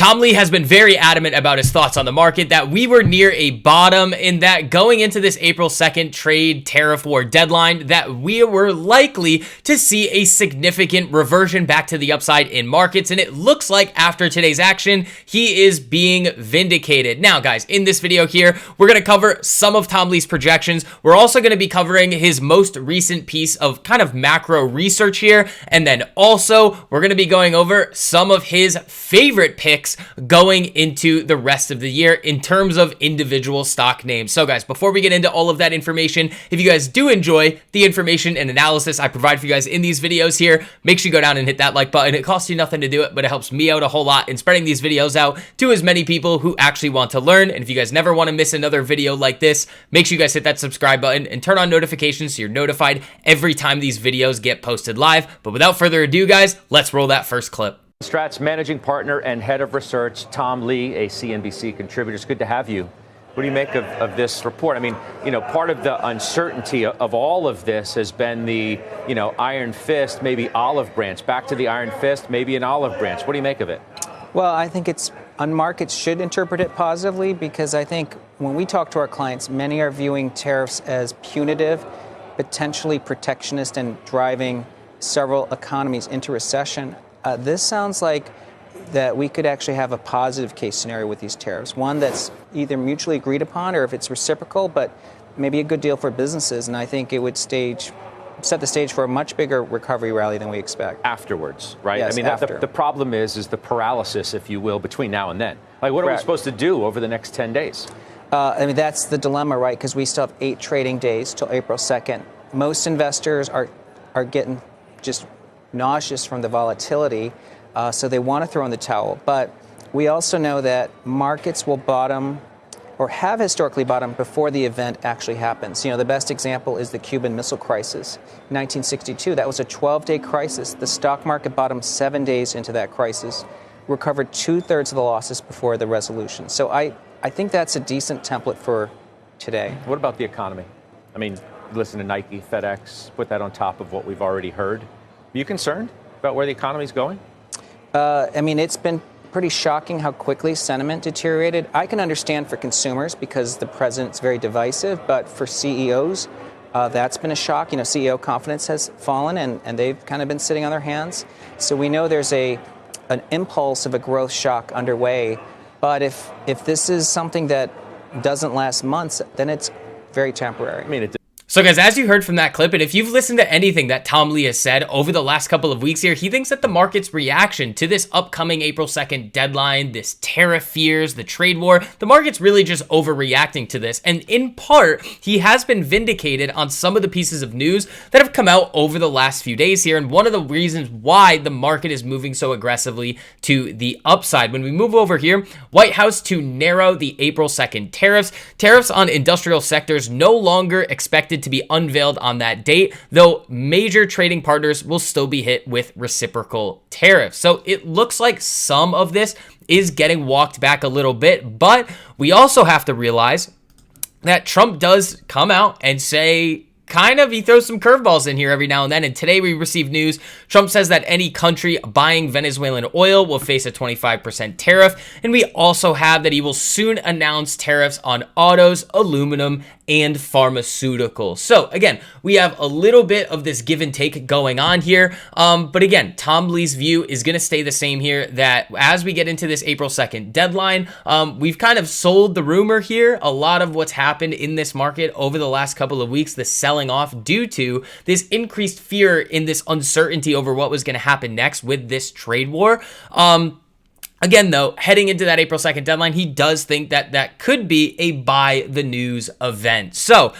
Tom Lee has been very adamant about his thoughts on the market, that we were near a bottom, and that going into this April 2nd trade tariff war deadline, that we were likely to see a significant reversion back to the upside in markets. And it looks like after today's action, he is being vindicated. Now, guys, in this video here, we're going to cover some of Tom Lee's projections. We're also going to be covering his most recent piece of kind of macro research here. And then also, we're going to be going over some of his favorite picks going into the rest of the year in terms of individual stock names. So guys, before we get into all of that information, if you guys do enjoy the information and analysis I provide for you guys in these videos here, make sure you go down and hit that like button. It costs you nothing to do it, but it helps me out a whole lot in spreading these videos out to as many people who actually want to learn. And if you guys never want to miss another video like this, make sure you guys hit that subscribe button and turn on notifications so you're notified every time these videos get posted live. But without further ado, guys, let's roll that first clip. Strat's managing partner and head of research, Tom Lee, a CNBC contributor. It's good to have you. What do you make of this report? I mean, part of the uncertainty of all of this has been the, iron fist, maybe olive branch. Back to the iron fist, maybe an olive branch. What do you make of it? Well, I think markets should interpret it positively, because I think when we talk to our clients, many are viewing tariffs as punitive, potentially protectionist, and driving several economies into recession. This sounds like that we could actually have a positive case scenario with these tariffs, one that's either mutually agreed upon or if it's reciprocal, but maybe a good deal for businesses. And I think it would set the stage for a much bigger recovery rally than we expect. Afterwards, right? Yes, I mean, after. The problem is the paralysis, if you will, between now and then. Like, what are we supposed to do over the next 10 days? That's the dilemma, right? Because we still have 8 trading days till April 2nd. Most investors are getting just nauseous from the volatility, so they want to throw in the towel. But we also know that markets will bottom, or have historically bottomed, before the event actually happens. The best example is the Cuban Missile Crisis, 1962. That was a 12-day crisis. The stock market bottomed 7 days into that crisis, recovered 2/3 of the losses before the resolution. So I think that's a decent template for today. What about the economy? I mean, listen to Nike, FedEx, put that on top of what we've already heard. Are you concerned about where the economy is going? It's been pretty shocking how quickly sentiment deteriorated. I can understand for consumers because the president's very divisive, but for CEOs, that's been a shock. CEO confidence has fallen, and they've kind of been sitting on their hands. So we know there's an impulse of a growth shock underway. But if this is something that doesn't last months, then it's very temporary. So guys, as you heard from that clip, and if you've listened to anything that Tom Lee has said over the last couple of weeks here, he thinks that the market's reaction to this upcoming April 2nd deadline, this tariff fears, the trade war, the market's really just overreacting to this. And in part, he has been vindicated on some of the pieces of news that have come out over the last few days here. And one of the reasons why the market is moving so aggressively to the upside. When we move over here, White House to narrow the April 2nd tariffs on industrial sectors no longer expected to be unveiled on that date, though major trading partners will still be hit with reciprocal tariffs. So it looks like some of this is getting walked back a little bit, but we also have to realize that Trump does come out and say, he throws some curveballs in here every now and then. And today we received news. Trump says that any country buying Venezuelan oil will face a 25% tariff. And we also have that he will soon announce tariffs on autos, aluminum, and pharmaceuticals. So again, we have a little bit of this give and take going on here. But again, Tom Lee's view is going to stay the same here, that as we get into this April 2nd deadline, we've kind of sold the rumor here. A lot of what's happened in this market over the last couple of weeks, the selling off due to this increased fear in this uncertainty over what was going to happen next with this trade war. Again, though, heading into that April 2nd deadline, he does think that that could be a buy the news event. So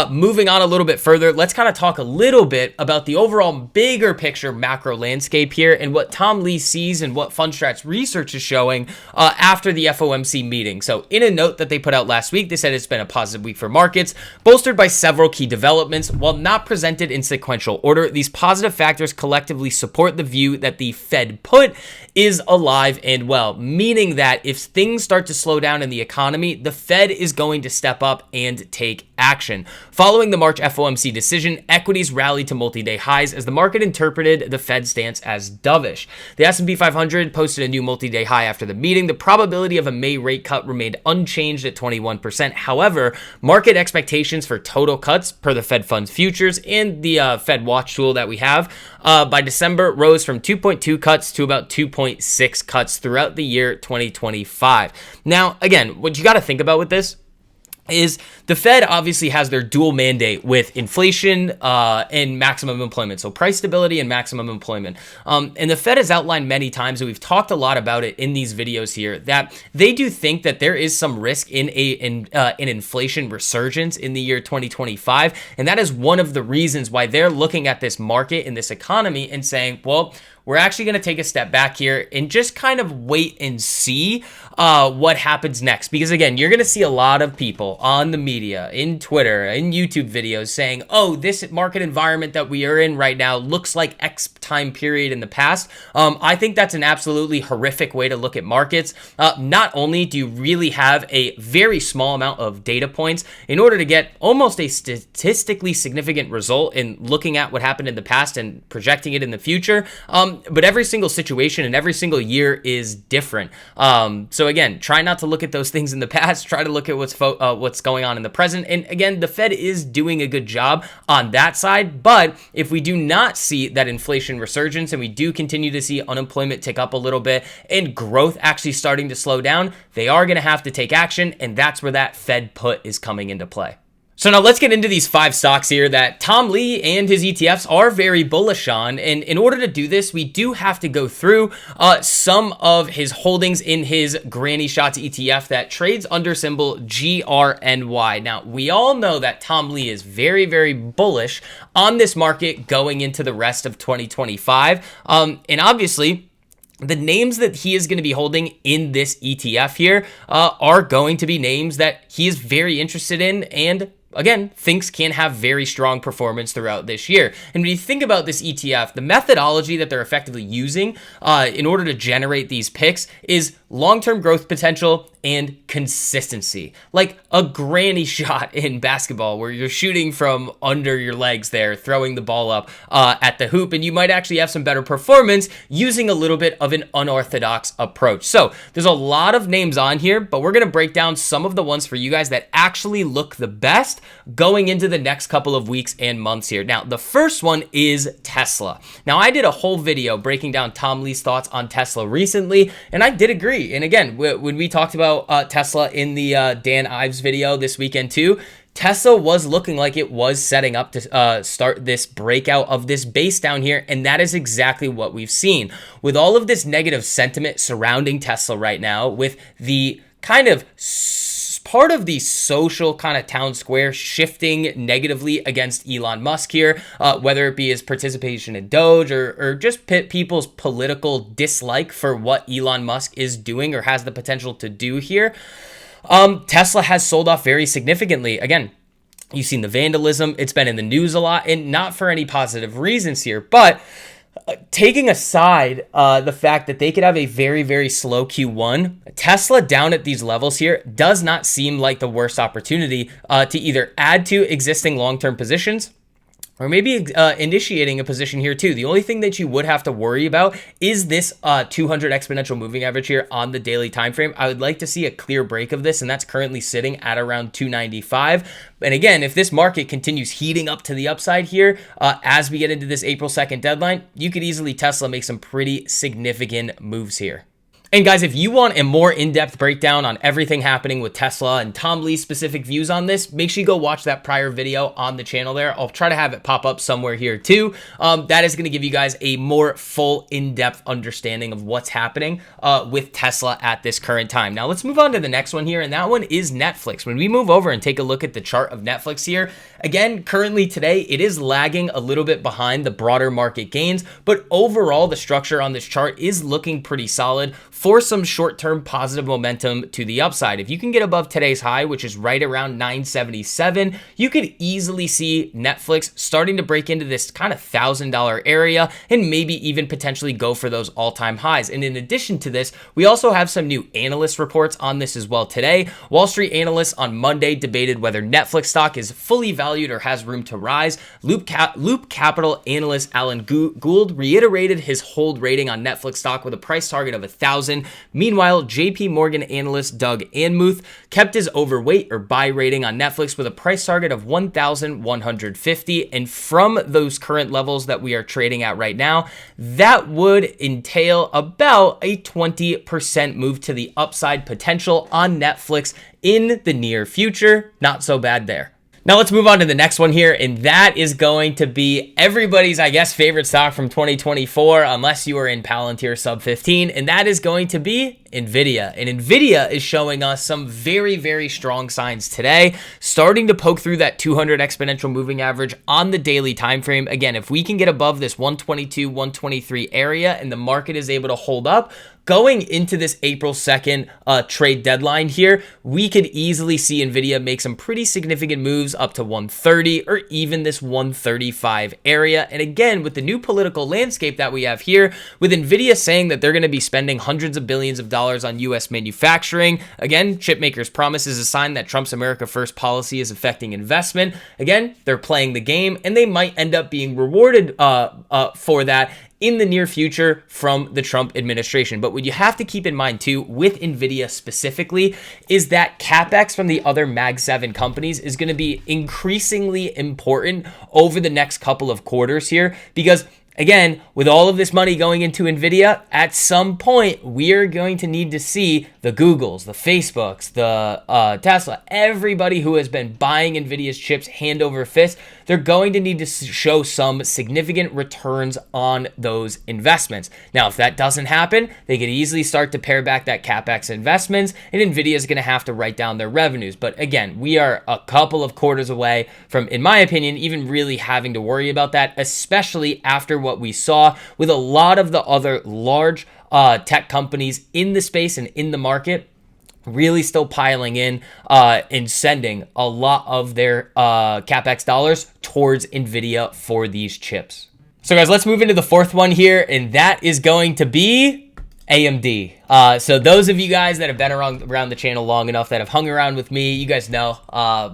moving on a little bit further, let's kind of talk a little bit about the overall bigger picture macro landscape here and what Tom Lee sees and what Fundstrat's research is showing after the FOMC meeting. So in a note that they put out last week, they said it's been a positive week for markets, bolstered by several key developments. While not presented in sequential order, these positive factors collectively support the view that the Fed put is alive and well, meaning that if things start to slow down in the economy, the Fed is going to step up and take action. Following the March FOMC decision, equities rallied to multi-day highs as the market interpreted the Fed stance as dovish. The S&P 500 posted a new multi-day high after the meeting. The probability of a May rate cut remained unchanged at 21%. However, market expectations for total cuts per the Fed funds futures and the Fed watch tool that we have by December rose from 2.2 cuts to about 2.6 cuts throughout the year 2025. Now, again, what you got to think about with this is the Fed obviously has their dual mandate with inflation and maximum employment. So price stability and maximum employment. And the Fed has outlined many times, and we've talked a lot about it in these videos here, that they do think that there is some risk in an inflation resurgence in the year 2025. And that is one of the reasons why they're looking at this market and this economy and saying, well, we're actually going to take a step back here and just kind of wait and see what happens next. Because again, you're going to see a lot of people on the media, in Twitter, in YouTube videos saying, oh, this market environment that we are in right now looks like X time period in the past. I think that's an absolutely horrific way to look at markets. Not only do you really have a very small amount of data points in order to get almost a statistically significant result in looking at what happened in the past and projecting it in the future, but every single situation and every single year is different. So again, try not to look at those things in the past. Try to look at what's going on in the present. And again, the Fed is doing a good job on that side. But if we do not see that inflation resurgence and we do continue to see unemployment tick up a little bit and growth actually starting to slow down, they are going to have to take action. And that's where that Fed put is coming into play. So now let's get into these 5 stocks here that Tom Lee and his ETFs are very bullish on. And in order to do this, we do have to go through some of his holdings in his Granny Shots ETF that trades under symbol GRNY. Now, we all know that Tom Lee is very, very bullish on this market going into the rest of 2025. And obviously, the names that he is going to be holding in this ETF here are going to be names that he is very interested in and again, thinks can have very strong performance throughout this year. And when you think about this ETF, the methodology that they're effectively using in order to generate these picks is long-term growth potential and consistency. Like a granny shot in basketball where you're shooting from under your legs there, throwing the ball up at the hoop, and you might actually have some better performance using a little bit of an unorthodox approach. So there's a lot of names on here, but we're going to break down some of the ones for you guys that actually look the best going into the next couple of weeks and months here. Now, the first one is Tesla. Now, I did a whole video breaking down Tom Lee's thoughts on Tesla recently, and I did agree. And again, when we talked about Tesla in the Dan Ives video this weekend too, Tesla was looking like it was setting up to start this breakout of this base down here, and that is exactly what we've seen. With all of this negative sentiment surrounding Tesla right now, with the kind of part of the social kind of town square shifting negatively against Elon Musk here, whether it be his participation in Doge or just people's political dislike for what Elon Musk is doing or has the potential to do here. Tesla has sold off very significantly. Again, you've seen the vandalism. It's been in the news a lot, and not for any positive reasons here, but taking aside the fact that they could have a very, very slow Q1, Tesla down at these levels here does not seem like the worst opportunity to either add to existing long-term positions or maybe initiating a position here too. The only thing that you would have to worry about is this 200 exponential moving average here on the daily time frame. I would like to see a clear break of this, and that's currently sitting at around 295. And again, if this market continues heating up to the upside here as we get into this April 2nd deadline, you could easily Tesla make some pretty significant moves here. And guys, if you want a more in-depth breakdown on everything happening with Tesla and Tom Lee's specific views on this, make sure you go watch that prior video on the channel there. I'll try to have it pop up somewhere here too. That is going to give you guys a more full in-depth understanding of what's happening with Tesla at this current time. Now let's move on to the next one here, and that one is Netflix. When we move over and take a look at the chart of Netflix here, again, currently today, it is lagging a little bit behind the broader market gains, but overall, the structure on this chart is looking pretty solid. for some short-term positive momentum to the upside. If you can get above today's high, which is right around 977, you could easily see Netflix starting to break into this kind of $1,000 area and maybe even potentially go for those all-time highs. And in addition to this, we also have some new analyst reports on this as well today. Wall Street analysts on Monday debated whether Netflix stock is fully valued or has room to rise. Loop Capital analyst Alan Gould reiterated his hold rating on Netflix stock with a price target of 1,000. Meanwhile, JP Morgan analyst Doug Anmuth kept his overweight or buy rating on Netflix with a price target of 1,150. And from those current levels that we are trading at right now, that would entail about a 20% move to the upside potential on Netflix in the near future. Not so bad there. Now let's move on to the next one here, and that is going to be everybody's, I guess, favorite stock from 2024, unless you are in Palantir sub 15, and that is going to be Nvidia. And Nvidia is showing us some very, very strong signs today, starting to poke through that 200 exponential moving average on the daily time frame. Again, if we can get above this 122, 123 area and the market is able to hold up, going into this April 2nd trade deadline here, we could easily see Nvidia make some pretty significant moves up to 130 or even this 135 area. And again, with the new political landscape that we have here, with Nvidia saying that they're going to be spending hundreds of billions of dollars on US manufacturing, again, chipmakers' promise is a sign that Trump's America First policy is affecting investment. Again, they're playing the game and they might end up being rewarded for that in the near future from the Trump administration. But what you have to keep in mind too, with Nvidia specifically, is that CapEx from the other Mag 7 companies is going to be increasingly important over the next couple of quarters here, because again, with all of this money going into Nvidia, at some point, we are going to need to see the Googles, the Facebooks, the Tesla, everybody who has been buying Nvidia's chips hand over fist, they're going to need to show some significant returns on those investments. Now, if that doesn't happen, they could easily start to pare back that CapEx investments, and Nvidia is going to have to write down their revenues. But again, we are a couple of quarters away from, in my opinion, even really having to worry about that, especially after what we saw with a lot of the other large tech companies in the space and in the market really still piling in and sending a lot of their CapEx dollars towards Nvidia for these chips. So guys, let's move into the fourth one here, and that is going to be AMD. So those of you guys that have been around the channel long enough, that have hung around with me, you guys know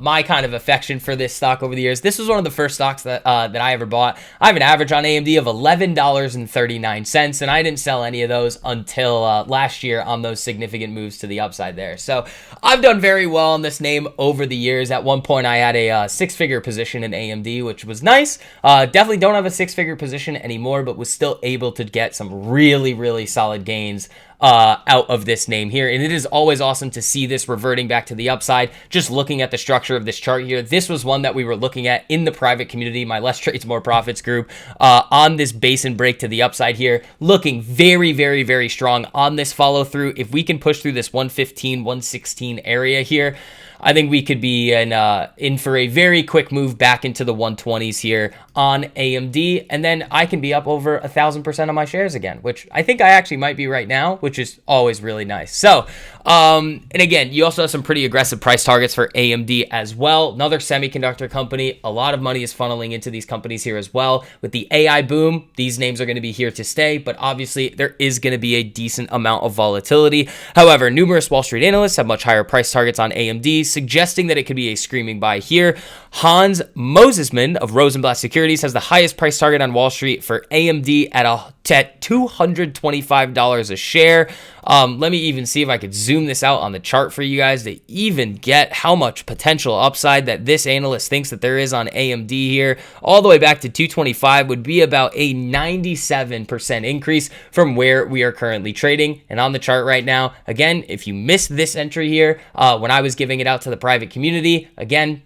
my kind of affection for this stock over the years. This was one of the first stocks that I ever bought. I have an average on AMD of $11.39, and I didn't sell any of those until last year on those significant moves to the upside there. So I've done very well on this name over the years. At one point, I had a six-figure position in AMD, which was nice. Definitely don't have a six-figure position anymore, but was still able to get some really, really solid gains out of this name here. And it is always awesome to see this reverting back to the upside. Just looking at the structure of this chart here, this was one that we were looking at in the private community, my Less Trades More Profits group, on this base and break to the upside here, looking very, very, very strong on this follow through. If we can push through this 115, 116 area here, I think we could be in for a very quick move back into the 120s here on AMD, and then I can be up over 1,000% on my shares again, which I think I actually might be right now, which is always really nice. So, and again, you also have some pretty aggressive price targets for AMD as well. Another semiconductor company, a lot of money is funneling into these companies here as well. With the AI boom, these names are going to be here to stay, but obviously there is going to be a decent amount of volatility. However, numerous Wall Street analysts have much higher price targets on AMD, suggesting that it could be a screaming buy here. Hans Mosesman of Rosenblatt Securities has the highest price target on Wall Street for AMD at $225 a share. Let me even see if I could zoom this out on the chart for you guys to even get how much potential upside that this analyst thinks that there is on AMD here. All the way back to 225 would be about a 97% increase from where we are currently trading. And on the chart right now, again, if you missed this entry here, when I was giving it out to the private community, again,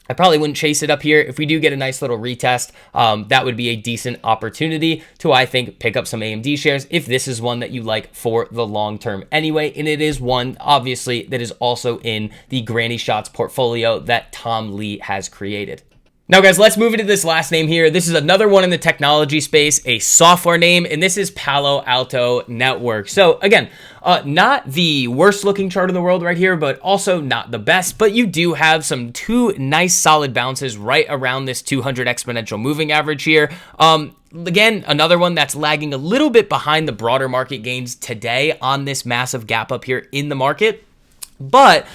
I probably wouldn't chase it up here. If we do get a nice little retest, that would be a decent opportunity to, I think, pick up some AMD shares if this is one that you like for the long term anyway. And it is one, obviously, that is also in the Granny Shots portfolio that Tom Lee has created. Now, guys, let's move into this last name here. This is another one in the technology space, a software name, and this is Palo Alto Network. So again, not the worst looking chart in the world right here, but also not the best, but you do have some two nice solid bounces right around this 200 exponential moving average here. Again, another one that's lagging a little bit behind the broader market gains today on this massive gap up here in the market. But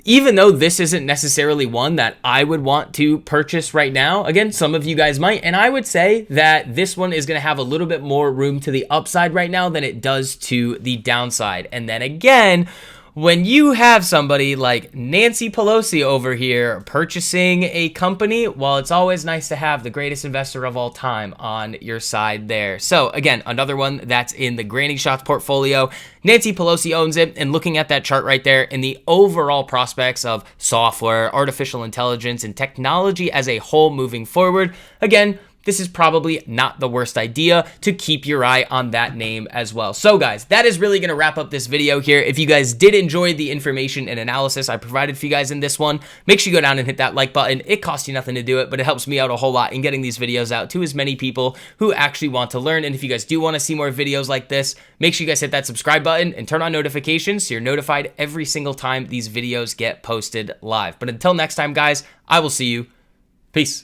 even though this isn't necessarily one that I would want to purchase right now, again, some of you guys might, and I would say that this one is going to have a little bit more room to the upside right now than it does to the downside. And then again, when you have somebody like Nancy Pelosi over here purchasing a company, well, it's always nice to have the greatest investor of all time on your side there. So again, another one that's in the Granny Shots portfolio. Nancy Pelosi owns it, and looking at that chart right there and the overall prospects of software, artificial intelligence, and technology as a whole moving forward, again, this is probably not the worst idea to keep your eye on that name as well. So guys, that is really going to wrap up this video here. If you guys did enjoy the information and analysis I provided for you guys in this one, make sure you go down and hit that like button. It costs you nothing to do it, but it helps me out a whole lot in getting these videos out to as many people who actually want to learn. And if you guys do want to see more videos like this, make sure you guys hit that subscribe button and turn on notifications so you're notified every single time these videos get posted live. But until next time, guys, I will see you. Peace.